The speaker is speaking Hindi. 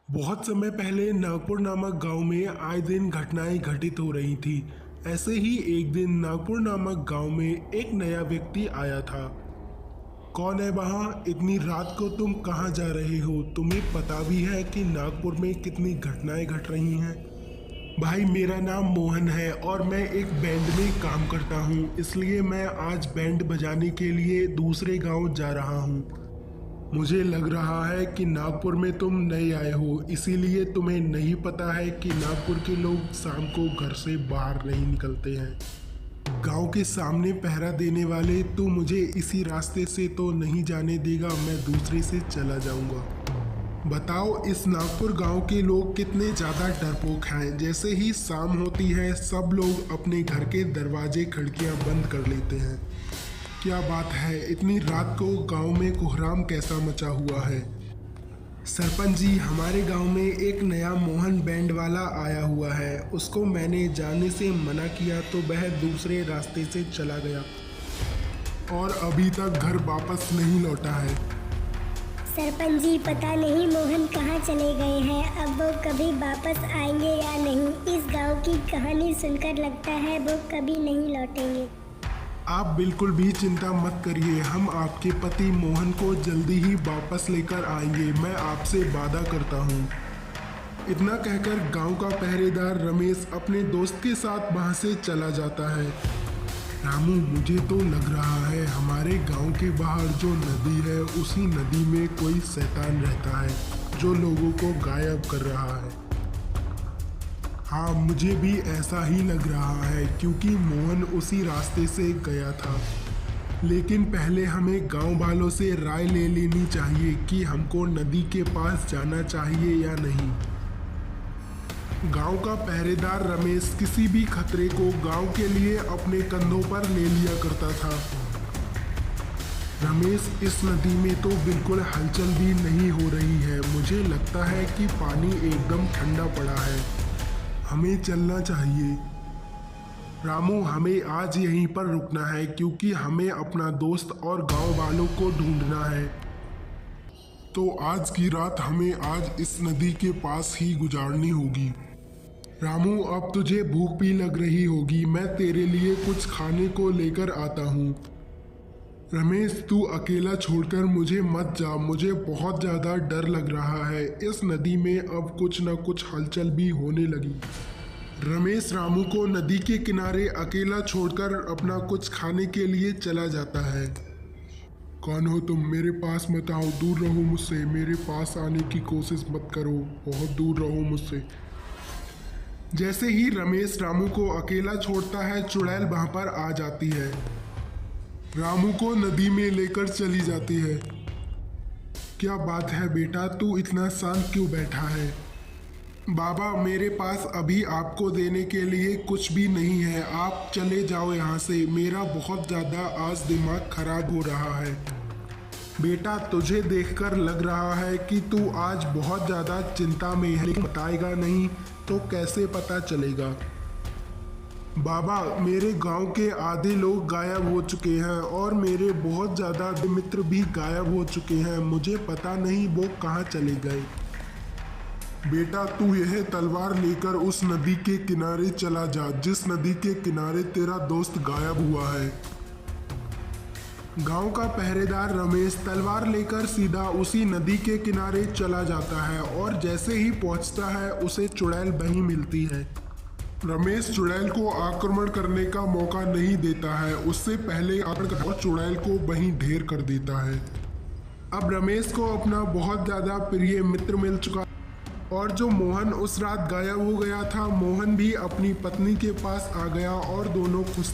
बहुत समय पहले नागपुर नामक गांव में आए दिन घटनाएं घटित हो रही थी। ऐसे ही एक दिन नागपुर नामक गांव में एक नया व्यक्ति आया था। कौन है वहाँ? इतनी रात को तुम कहाँ जा रहे हो? तुम्हें पता भी है कि नागपुर में कितनी घटनाएं घट रही हैं? भाई, मेरा नाम मोहन है और मैं एक बैंड में काम करता हूँ, इसलिए मैं आज बैंड बजाने के लिए दूसरे गांव जा रहा हूँ। मुझे लग रहा है कि नागपुर में तुम नए आए हो, इसीलिए तुम्हें नहीं पता है कि नागपुर के लोग शाम को घर से बाहर नहीं निकलते हैं। गांव के सामने पहरा देने वाले, तू मुझे इसी रास्ते से तो नहीं जाने देगा, मैं दूसरे से चला जाऊंगा। बताओ, इस नागपुर गांव के लोग कितने ज़्यादा डरपोक हैं। जैसे ही शाम होती है सब लोग अपने घर के दरवाजे खिड़कियां बंद कर लेते हैं। क्या बात है, इतनी रात को गांव में कोहराम कैसा मचा हुआ है? सरपंच जी, हमारे गांव में एक नया मोहन बैंड वाला आया हुआ है। उसको मैंने जाने से मना किया तो वह दूसरे रास्ते से चला गया और अभी तक घर वापस नहीं लौटा है। सरपंच जी, पता नहीं मोहन कहाँ चले गए हैं। अब वो कभी वापस आएंगे या नहीं। इस गांव की कहानी सुनकर लगता है वो कभी नहीं लौटेंगे। आप बिल्कुल भी चिंता मत करिए, हम आपके पति मोहन को जल्दी ही वापस लेकर आएंगे, मैं आपसे वादा करता हूँ। इतना कहकर गांव का पहरेदार रमेश अपने दोस्त के साथ वहाँ से चला जाता है। रामू, मुझे तो लग रहा है हमारे गांव के बाहर जो नदी है उसी नदी में कोई शैतान रहता है जो लोगों को गायब कर रहा है। हाँ, मुझे भी ऐसा ही लग रहा है क्योंकि मोहन उसी रास्ते से गया था। लेकिन पहले हमें गांव वालों से राय ले लेनी चाहिए कि हमको नदी के पास जाना चाहिए या नहीं। गांव का पहरेदार रमेश किसी भी खतरे को गांव के लिए अपने कंधों पर ले लिया करता था। रमेश, इस नदी में तो बिल्कुल हलचल भी नहीं हो रही है। मुझे लगता है कि पानी एकदम ठंडा पड़ा है, हमें चलना चाहिए। रामू, हमें आज यहीं पर रुकना है क्योंकि हमें अपना दोस्त और गांव वालों को ढूंढना है। तो आज की रात हमें आज इस नदी के पास ही गुजारनी होगी। रामू, अब तुझे भूख भी लग रही होगी, मैं तेरे लिए कुछ खाने को लेकर आता हूँ। रमेश, तू अकेला छोड़कर मुझे मत जा, मुझे बहुत ज़्यादा डर लग रहा है। इस नदी में अब कुछ न कुछ हलचल भी होने लगी। रमेश रामू को नदी के किनारे अकेला छोड़कर अपना कुछ खाने के लिए चला जाता है। कौन हो तुम? मेरे पास मत आओ, दूर रहो मुझसे, मेरे पास आने की कोशिश मत करो, बहुत दूर रहो मुझसे। जैसे ही रमेश रामू को अकेला छोड़ता है, चुड़ैल वहाँ पर आ जाती है, रामू को नदी में लेकर चली जाती है। क्या बात है बेटा, तू इतना शांत क्यों बैठा है? बाबा, मेरे पास अभी आपको देने के लिए कुछ भी नहीं है, आप चले जाओ यहाँ से, मेरा बहुत ज़्यादा आज दिमाग खराब हो रहा है। बेटा, तुझे देखकर लग रहा है कि तू आज बहुत ज़्यादा चिंता में है, लेकिन बताएगा नहीं तो कैसे पता चलेगा? बाबा, मेरे गांव के आधे लोग गायब हो चुके हैं और मेरे बहुत ज़्यादा मित्र भी गायब हो चुके हैं, मुझे पता नहीं वो कहाँ चले गए। बेटा, तू यह तलवार लेकर उस नदी के किनारे चला जा जिस नदी के किनारे तेरा दोस्त गायब हुआ है। गांव का पहरेदार रमेश तलवार लेकर सीधा उसी नदी के किनारे चला जाता है और जैसे ही पहुंचता है उसे चुड़ैल वहीं मिलती है। रमेश चुड़ैल को आक्रमण करने का मौका नहीं देता है, उससे पहले आक्रमण और चुड़ैल को वहीं ढेर कर देता है। अब रमेश को अपना बहुत ज़्यादा प्रिय मित्र मिल चुका और जो मोहन उस रात गायब हो गया था, मोहन भी अपनी पत्नी के पास आ गया और दोनों खुश